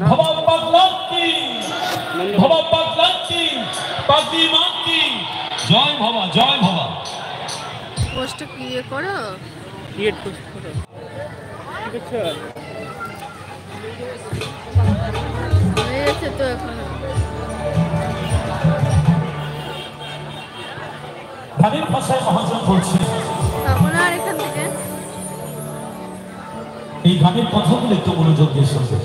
ভবা পাগলাচ্ছি ভবা পাগলাচ্ছি পাগলি মাছি জয় ভবা জয় ভবা পোস্ট ক্রিয়েট করো ক্রিয়েট পোস্ট করো ঠিক আছে হয়ে গেছে তো এখন গানের ভাষায় মহাজন বলছে তখন আর এখান থেকে এই গানের কথাগুলো একটু মনোযোগ দিয়ে শুনবে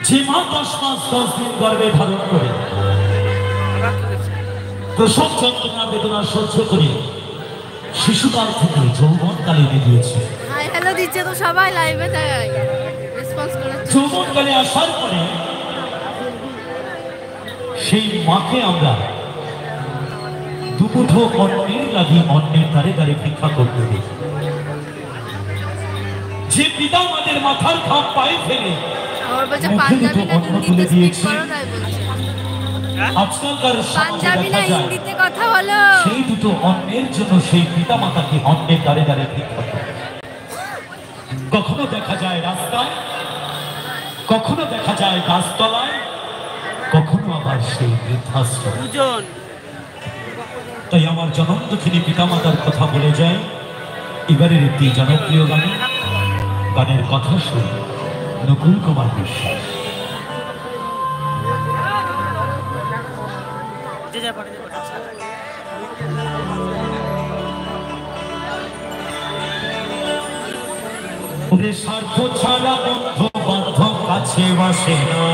যে মা 10 মাস 10 দিন গর্ভে ধারণ করে প্রসব যন্ত্রণা বেদনা সহ্য করে শিশুকাল থেকে যৌবনকালে এনে দিয়েছে হাই হ্যালো দিচ্ছে তো সবাই লাইভে তাই রেসপন্স করছে যৌবনকালে আসার পরে সেই মাকে আমরা দুমুঠো অন্যের লাগি অন্যের দ্বারে দ্বারে ভিক্ষা করতে দেখি যে পিতা আমাদের মাথার ঘাম পায়ে ফেলে और बच्चा पंजाबी ना हिंदी ते स्पीक करो তাই বলছে আজকালকার पंजाबी না হিন্দিতে কথা বলো সেই দুটো অন্যের জন্য সেই পিতা মাতাকে অন্যের দ্বারে দ্বারে ভিক্ষা করে কখনো দেখা যায় রাস্তায় কখনো দেখা যায় গাছতলায় কখনো আবার সেই বৃদ্ধাশ্রম দুজন তাই আমার জনম দুঃখিনী পিতা মাতার কথা বলে যায় এবারের একটি জনপ্রিয় গানে গানের কথা শুনে নকুল কুমার বিশ্বাস স্বার্থ ছাড়া বন্ধু বান্ধব কাছে বসে না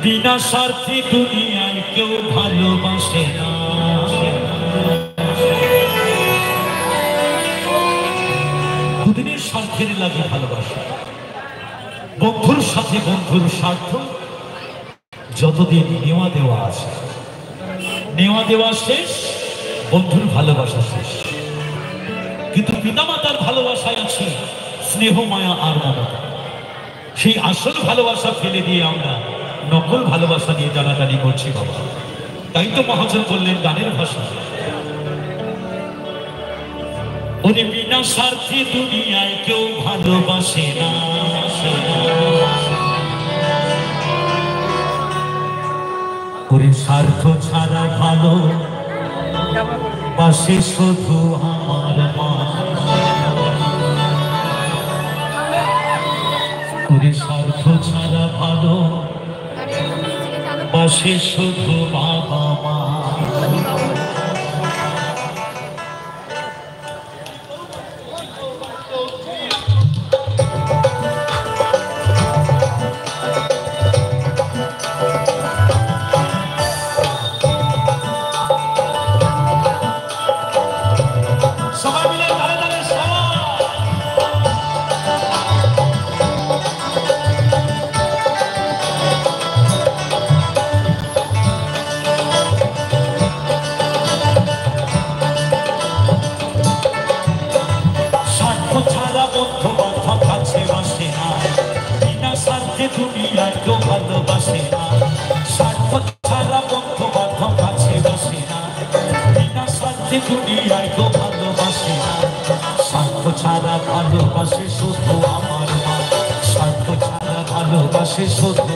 বিনা স্বার্থে দুনিয়ায় কেউ ভালোবাসে না দুদিনের স্বার্থের লাগে ভালোবাসে বন্ধুর সাথে বন্ধুর স্বার্থ যতদিন নেওয়া দেওয়া আছে নেওয়া দেওয়া শেষ বন্ধুর ভালোবাসা শেষ কিন্তু পিতামাতার ভালোবাসায় আছে স্নেহ মায়া আর মমতা সেই আসল ভালোবাসা ফেলে দিয়ে আমরা নকল ভালোবাসা নিয়ে টানাটানি করছি বাবা তাই তো মহাজন বললেন গানের ভাষা ওরে বিনা স্বার্থে দুনিয়ায় কেউ ভালোবাসে না ওরে স্বার্থ ছাড়া ভালো বাসে শুধু আমার মা ওরে স্বার্থ ছাড়া ভালো বাসে শুধু বাবা মা ভালোবাসে শুধু আমার মা স্বার্থ ছাড়া ভালোবাসে শুধু